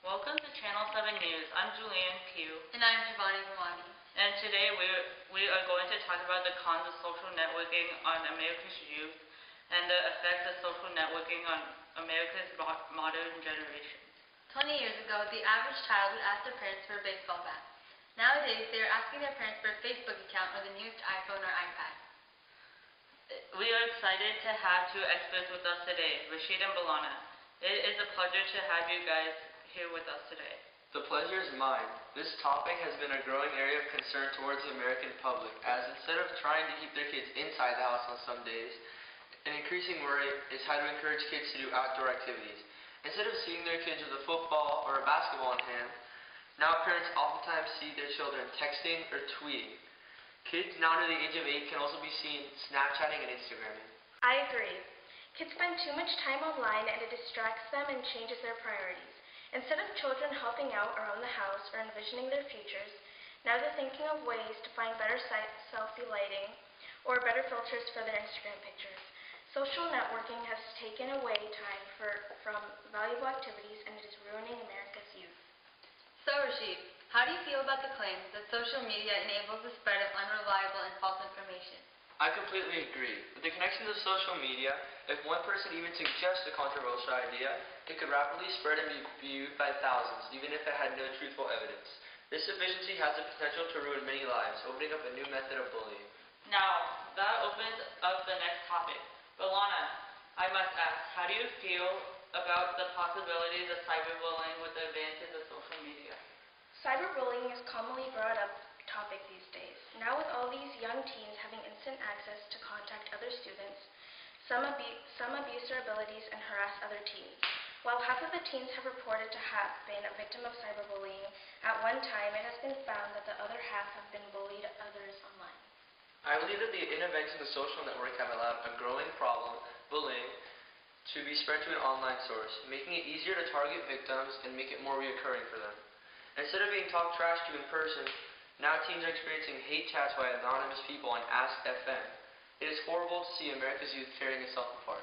Welcome to Channel 7 News. I'm Julianne Pugh. And I'm Giovanni Romani. And today we are going to talk about the cons of social networking on America's youth and the effects of social networking on America's modern generation. 20 years ago, the average child would ask their parents for a baseball bat. Nowadays, they are asking their parents for a Facebook account or the newest iPhone or iPad. We are excited to have two experts with us today, Rashid and Balana. It is a pleasure to have you guys here with us today. The pleasure is mine. This topic has been a growing area of concern towards the American public, as instead of trying to keep their kids inside the house on some days, an increasing worry is how to encourage kids to do outdoor activities. Instead of seeing their kids with a football or a basketball in hand, now parents oftentimes see their children texting or tweeting. Kids now under the age of 8 can also be seen Snapchatting and Instagramming. I agree. Kids spend too much time online and it distracts them and changes their priorities. Instead of children helping out around the house or envisioning their futures, now they're thinking of ways to find better selfie lighting or better filters for their Instagram pictures. Social networking has taken away time from valuable activities and it is ruining America's youth. So, Rashid, how do you feel about the claims that social media enables the spread of unreliable and false information? I completely agree. With the connections of social media, if one person even suggests a controversial idea, it could rapidly spread and be viewed by thousands, even if it had no truthful evidence. This efficiency has the potential to ruin many lives, opening up a new method of bullying. Now, that opens up the next topic. Balana, I must ask, how do you feel about the possibilities of cyberbullying with the advances of social media? Cyberbullying is commonly brought up topic these days. Now with all these young teens having instant access to contact other students, some abuse their abilities and harass other teens. While half of the teens have reported to have been a victim of cyberbullying, at one time it has been found that the other half have been bullied others online. I believe that the interventions of social network have allowed a growing problem, bullying, to be spread to an online source, making it easier to target victims and make it more reoccurring for them. Instead of being talked trash to in person, now teens are experiencing hate chats by anonymous people on Ask FM. It is horrible to see America's youth tearing itself apart.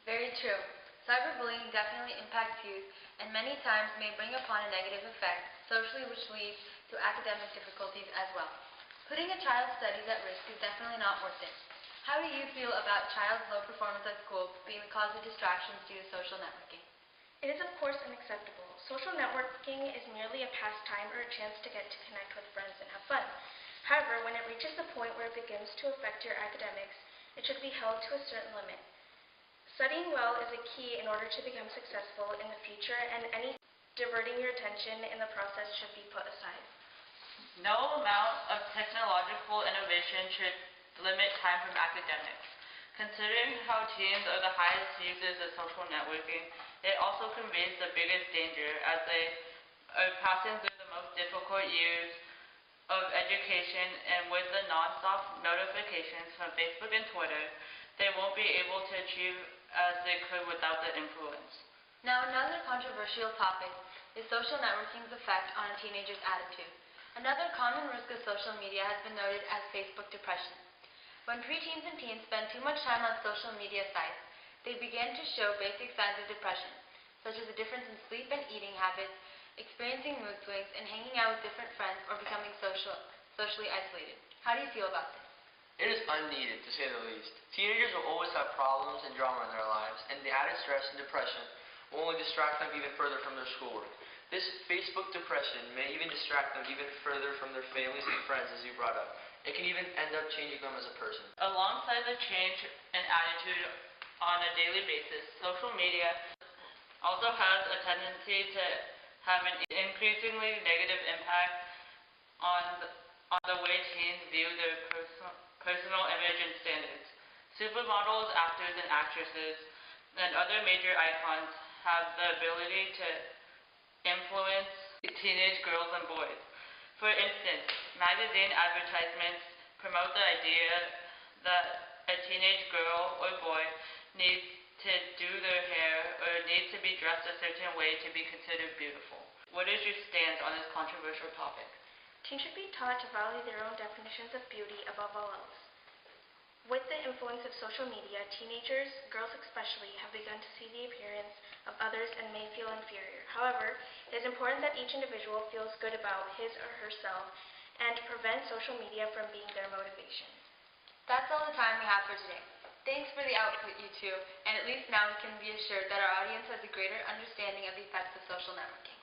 Very true. Cyberbullying definitely impacts youth and many times may bring upon a negative effect socially, which leads to academic difficulties as well. Putting a child's studies at risk is definitely not worth it. How do you feel about child's low performance at school being the cause of distractions due to social networking? It is of course unacceptable. Social networking is merely a pastime or a chance to get to connect with friends and have fun. However, when it reaches the point where it begins to affect your academics, it should be held to a certain limit. Studying well is a key in order to become successful in the future, and any diverting your attention in the process should be put aside. No amount of technological innovation should limit time from academics. Considering how teens are the highest users of social networking, it also conveys the biggest danger as they are passing through the most difficult years of education, and with the non-stop notifications from Facebook and Twitter, they won't be able to achieve as they could without the influence. Now, another controversial topic is social networking's effect on a teenager's attitude. Another common risk of social media has been noted as Facebook depression. When preteens and teens spend too much time on social media sites, they begin to show basic signs of depression, such as a difference in sleep and eating habits, experiencing mood swings, and hanging out with different friends or becoming socially isolated. How do you feel about this? It is unneeded, to say the least. Teenagers will always have problems and drama in their lives, and the added stress and depression will only distract them even further from their schoolwork. This Facebook depression may even distract them even further from their families and friends, as you brought up. It can even end up changing them as a person. Alongside the change in attitude on a daily basis, social media also has a tendency to have an increasingly negative impact on the way teens view their personal image and standards. Supermodels, actors, and actresses, and other major icons have the ability to influence teenage girls and boys. For instance, magazine advertisements promote the idea that a teenage girl or boy needs to do their hair or needs to be dressed a certain way to be considered beautiful. What is your stance on this controversial topic? Teens should be taught to value their own definitions of beauty above all else. With the influence of social media, teenagers, girls especially, have begun to see the appearance of others and may feel inferior. However, it is important that each individual feels good about his or herself and to prevent social media from being their motivation. That's all the time we have for today. Thanks for the output, you two, and at least now we can be assured that our audience has a greater understanding of the effects of social networking.